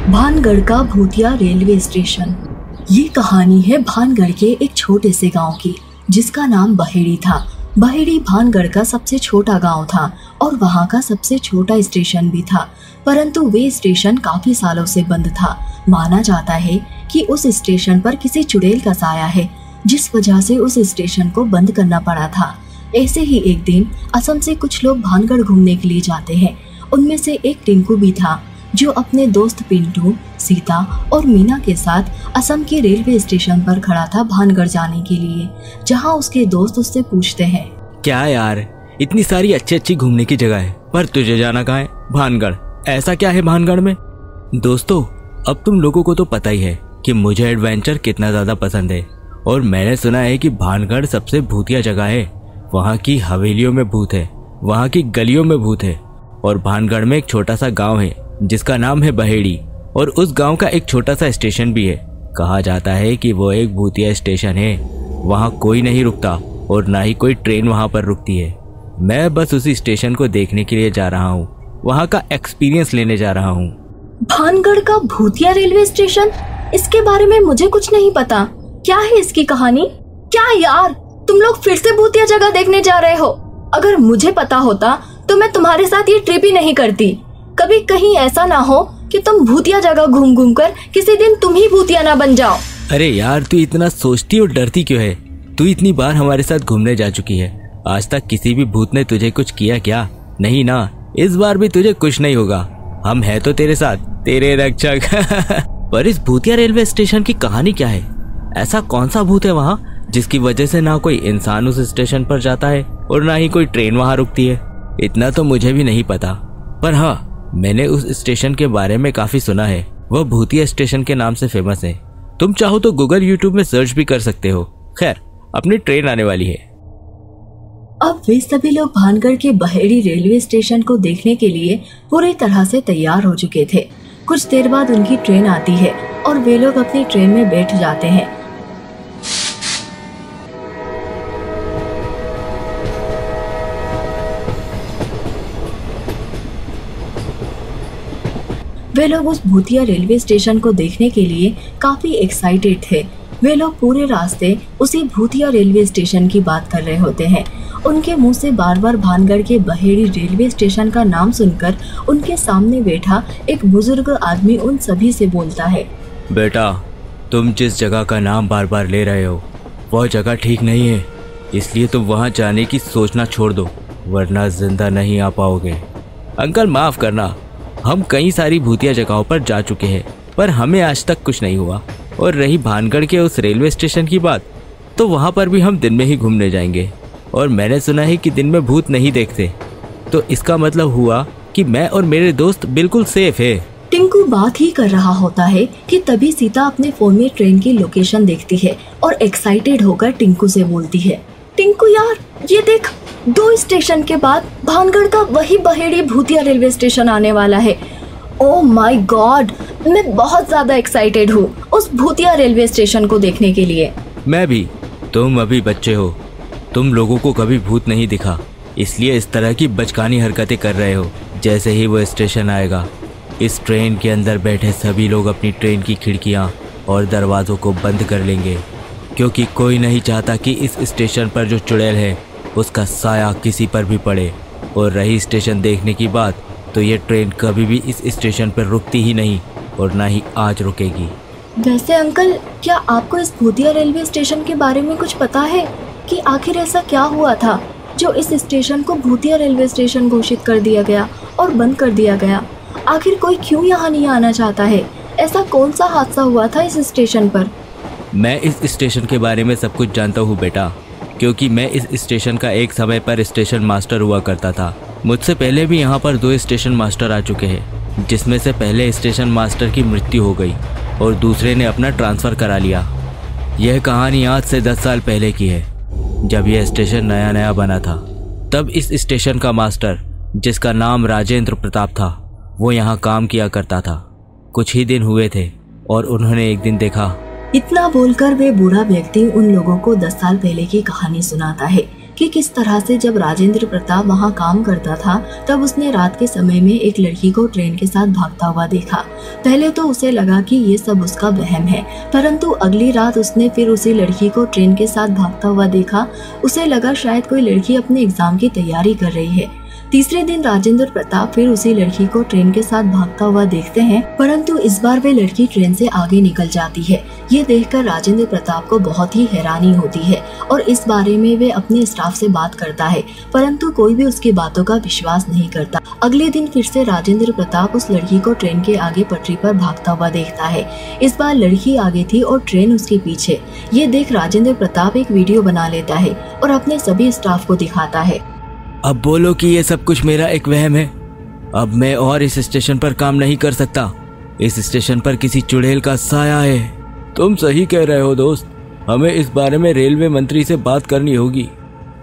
भानगढ़ का भूतिया railway station. ये कहानी है भानगढ़ के एक छोटे से गांव की, जिसका नाम बहेड़ी था। बहेड़ी भानगढ़ का सबसे छोटा गांव था और वहां का सबसे छोटा स्टेशन भी था, परंतु वे स्टेशन काफी सालों से बंद था। माना जाता है कि उस स्टेशन पर किसी चुड़ैल का साया है, जिस वजह से उस स्टेशन को बंद करना पड़ा था। ऐसे ही एक दिन असम से कुछ लोग भानगढ़ घूमने के लिए जाते हैं। उनमें से एक टिंकू भी था, जो अपने दोस्त पिंटू, सीता और मीना के साथ असम के रेलवे स्टेशन पर खड़ा था भानगढ़ जाने के लिए, जहां उसके दोस्त उससे पूछते हैं, क्या यार, इतनी सारी अच्छी अच्छी घूमने की जगह है, पर तुझे जाना कहाँ है? भानगढ़। ऐसा क्या है भानगढ़ में? दोस्तों, अब तुम लोगों को तो पता ही है कि मुझे एडवेंचर कितना ज्यादा पसंद है, और मैंने सुना है कि भानगढ़ सबसे भूतिया जगह है। वहाँ की हवेलियों में भूत है, वहाँ की गलियों में भूत है, और भानगढ़ में एक छोटा सा गांव है जिसका नाम है बहेड़ी, और उस गांव का एक छोटा सा स्टेशन भी है। कहा जाता है कि वो एक भूतिया स्टेशन है। वहाँ कोई नहीं रुकता और ना ही कोई ट्रेन वहाँ पर रुकती है। मैं बस उसी स्टेशन को देखने के लिए जा रहा हूँ, वहाँ का एक्सपीरियंस लेने जा रहा हूँ। भानगढ़ का भूतिया रेलवे स्टेशन? इसके बारे में मुझे कुछ नहीं पता। क्या है इसकी कहानी? क्या यार, तुम लोग फिर से भूतिया जगह देखने जा रहे हो? अगर मुझे पता होता तो मैं तुम्हारे साथ ये ट्रिप ही नहीं करती। कभी कहीं ऐसा ना हो कि तुम भूतिया जगह घूम घूम कर किसी दिन तुम ही भूतिया ना बन जाओ। अरे यार, तू इतना सोचती और डरती क्यों है? तू इतनी बार हमारे साथ घूमने जा चुकी है, आज तक किसी भी भूत ने तुझे कुछ किया क्या? नहीं ना, इस बार भी तुझे कुछ नहीं होगा। हम है तो तेरे साथ, तेरे रक्षक। पर इस भूतिया रेलवे स्टेशन की कहानी क्या है? ऐसा कौन सा भूत है वहाँ जिसकी वजह से ना कोई इंसान उस स्टेशन पर जाता है और ना ही कोई ट्रेन वहाँ रुकती है? इतना तो मुझे भी नहीं पता, पर हाँ, मैंने उस स्टेशन के बारे में काफी सुना है। वह भूतिया स्टेशन के नाम से फेमस है। तुम चाहो तो गूगल यूट्यूब में सर्च भी कर सकते हो। खैर, अपनी ट्रेन आने वाली है। अब वे सभी लोग भानगढ़ के बहेड़ी रेलवे स्टेशन को देखने के लिए पूरी तरह से तैयार हो चुके थे। कुछ देर बाद उनकी ट्रेन आती है और वे लोग अपनी ट्रेन में बैठ जाते हैं। वे लोग उस भूतिया रेलवे स्टेशन को देखने के लिए काफी एक्साइटेड थे। वे लोग पूरे रास्ते उसी भूतिया रेलवे स्टेशन की बात कर रहे होते हैं। उनके मुंह से बार बार भानगढ़ के बहेड़ी रेलवे स्टेशन का नाम सुनकर उनके सामने बैठा एक बुजुर्ग आदमी उन सभी से बोलता है, बेटा, तुम जिस जगह का नाम बार बार ले रहे हो वह जगह ठीक नहीं है, इसलिए तुम वहाँ जाने की सोचना छोड़ दो, वरना जिंदा नहीं आ पाओगे। अंकल, माफ करना, हम कई सारी भूतिया जगहों पर जा चुके हैं, पर हमें आज तक कुछ नहीं हुआ। और रही भानगढ़ के उस रेलवे स्टेशन की बात, तो वहाँ पर भी हम दिन में ही घूमने जाएंगे, और मैंने सुना है कि दिन में भूत नहीं देखते, तो इसका मतलब हुआ कि मैं और मेरे दोस्त बिल्कुल सेफ है। टिंकू बात ही कर रहा होता है कि तभी सीता अपने फोन में ट्रेन की लोकेशन देखती है और एक्साइटेड होकर टिंकू से बोलती है, टिंकू यार, ये देख, 2 स्टेशन के बाद भानगढ़ का वही बहेड़ी भूतिया रेलवे स्टेशन आने वाला है। ओह माय गॉड, मैं बहुत ज्यादा एक्साइटेड हूँ उस भूतिया रेलवे स्टेशन को देखने के लिए। मैं भी। तुम अभी बच्चे हो, तुम लोगों को कभी भूत नहीं दिखा, इसलिए इस तरह की बचकानी हरकतें कर रहे हो। जैसे ही वो स्टेशन आएगा, इस ट्रेन के अंदर बैठे सभी लोग अपनी ट्रेन की खिड़कियाँ और दरवाज़ों को बंद कर लेंगे, क्योंकि कोई नहीं चाहता कि इस स्टेशन पर जो चुड़ैल है उसका साया किसी पर भी पड़े। और रही स्टेशन देखने की बात, तो ये ट्रेन कभी भी इस स्टेशन पर रुकती ही नहीं और ना ही आज रुकेगी। वैसे अंकल, क्या आपको इस भूतिया रेलवे स्टेशन के बारे में कुछ पता है कि आखिर ऐसा क्या हुआ था जो इस स्टेशन को भूतिया रेलवे स्टेशन घोषित कर दिया गया और बंद कर दिया गया? आखिर कोई क्यों यहाँ नहीं आना चाहता है? ऐसा कौन सा हादसा हुआ था इस स्टेशन पर? मैं इस स्टेशन के बारे में सब कुछ जानता हूँ बेटा, क्योंकि मैं इस स्टेशन का एक समय पर स्टेशन मास्टर हुआ करता था। मुझसे पहले भी यहाँ पर 2 स्टेशन मास्टर आ चुके हैं, जिसमें से पहले स्टेशन मास्टर की मृत्यु हो गई और दूसरे ने अपना ट्रांसफ़र करा लिया। यह कहानी आज से 10 साल पहले की है, जब यह स्टेशन नया नया बना था। तब इस स्टेशन का मास्टर, जिसका नाम राजेंद्र प्रताप था, वो यहाँ काम किया करता था। कुछ ही दिन हुए थे और उन्होंने एक दिन देखा। इतना बोलकर वे बूढ़ा व्यक्ति उन लोगों को 10 साल पहले की कहानी सुनाता है कि किस तरह से जब राजेंद्र प्रताप वहाँ काम करता था तब उसने रात के समय में एक लड़की को ट्रेन के साथ भागता हुआ देखा। पहले तो उसे लगा कि ये सब उसका वहम है, परंतु अगली रात उसने फिर उसी लड़की को ट्रेन के साथ भागता हुआ देखा। उसे लगा शायद कोई लड़की अपने एग्जाम की तैयारी कर रही है। तीसरे दिन राजेंद्र प्रताप फिर उसी लड़की को ट्रेन के साथ भागता हुआ देखते हैं, परंतु इस बार वे लड़की ट्रेन से आगे निकल जाती है। ये देखकर राजेंद्र प्रताप को बहुत ही हैरानी होती है और इस बारे में वे अपने स्टाफ से बात करता है, परंतु कोई भी उसकी बातों का विश्वास नहीं करता। अगले दिन फिर से राजेंद्र प्रताप उस लड़की को ट्रेन के आगे पटरी पर भागता हुआ देखता है। इस बार लड़की आगे थी और ट्रेन उसके पीछे। ये देख राजेंद्र प्रताप एक वीडियो बना लेता है और अपने सभी स्टाफ को दिखाता है। अब बोलो कि ये सब कुछ मेरा एक वहम है। अब मैं और इस स्टेशन पर काम नहीं कर सकता। इस स्टेशन पर किसी चुड़ैल का साया है। तुम सही कह रहे हो दोस्त, हमें इस बारे में रेलवे मंत्री से बात करनी होगी।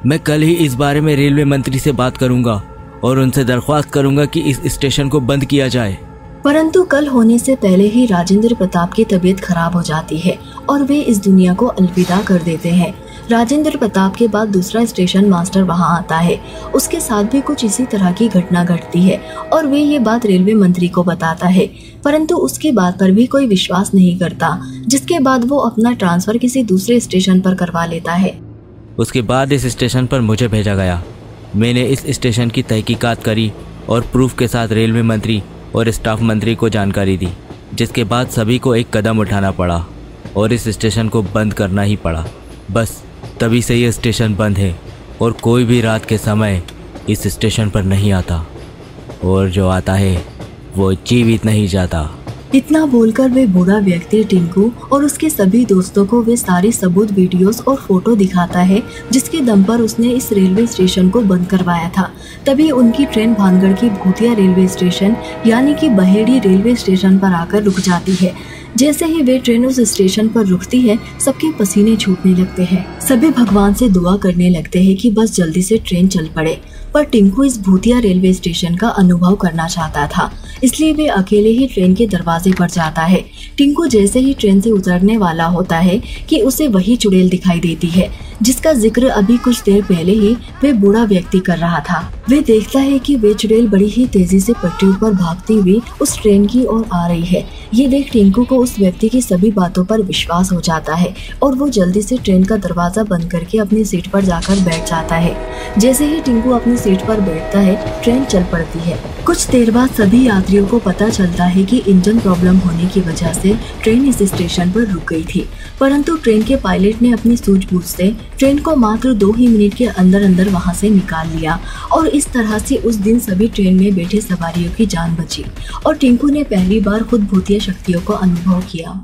मैं कल ही इस बारे में रेलवे मंत्री से बात करूंगा और उनसे दरख्वास्त करूंगा कि इस स्टेशन को बंद किया जाए। परंतु कल होने से पहले ही राजेंद्र प्रताप की तबीयत खराब हो जाती है और वे इस दुनिया को अलविदा कर देते हैं। राजेंद्र प्रताप के बाद दूसरा स्टेशन मास्टर वहां आता है। उसके साथ भी कुछ इसी तरह की घटना घटती है और वे ये बात रेलवे मंत्री को बताता है, परंतु उसकी बात पर भी कोई विश्वास नहीं करता, जिसके बाद वो अपना ट्रांसफर किसी दूसरे स्टेशन पर करवा लेता है। उसके बाद इस स्टेशन पर मुझे भेजा गया। मैंने इस स्टेशन की तहकीकात करी और प्रूफ के साथ रेलवे मंत्री और स्टाफ मंत्री को जानकारी दी, जिसके बाद सभी को एक कदम उठाना पड़ा और इस स्टेशन को बंद करना ही पड़ा। बस तभी से ये स्टेशन बंद है और कोई भी रात के समय इस स्टेशन पर नहीं आता, और जो आता है वो जीवित नहीं जाता। इतना बोलकर वे बूढ़ा व्यक्ति टिंकू और उसके सभी दोस्तों को वे सारी सबूत, वीडियोस और फोटो दिखाता है जिसके दम पर उसने इस रेलवे स्टेशन को बंद करवाया था। तभी उनकी ट्रेन भानगढ़ की भूतिया रेलवे स्टेशन यानी कि बहेड़ी रेलवे स्टेशन पर आकर रुक जाती है। जैसे ही वे ट्रेन उस स्टेशन पर रुकती है, सबके पसीने छूटने लगते हैं। सभी भगवान से दुआ करने लगते हैं कि बस जल्दी से ट्रेन चल पड़े, पर टिंकू इस भूतिया रेलवे स्टेशन का अनुभव करना चाहता था, इसलिए वे अकेले ही ट्रेन के दरवाजे पर जाता है। टिंकू जैसे ही ट्रेन से उतरने वाला होता है कि उसे वही चुड़ैल दिखाई देती है जिसका जिक्र अभी कुछ देर पहले ही वे बूढ़ा व्यक्ति कर रहा था। वे देखता है कि वे चुड़ैल बड़ी ही तेजी से पटरी पर भागती हुई उस ट्रेन की ओर आ रही है। ये देख टिंकू को उस व्यक्ति की सभी बातों पर विश्वास हो जाता है और वो जल्दी से ट्रेन का दरवाजा बंद करके अपनी सीट पर जाकर बैठ जाता है। जैसे ही टिंकू अपनी सीट पर बैठता है, ट्रेन चल पड़ती है। कुछ देर बाद सभी यात्रियों को पता चलता है कि इंजन प्रॉब्लम होने की वजह से ट्रेन इस स्टेशन पर रुक गई थी, परंतु ट्रेन के पायलट ने अपनी सूझबूझ से ट्रेन को मात्र 2 ही मिनट के अंदर अंदर वहां से निकाल लिया और इस तरह से उस दिन सभी ट्रेन में बैठे सवारियों की जान बची और टिंकू ने पहली बार खुद भूतिया शक्तियों को अनुभव किया।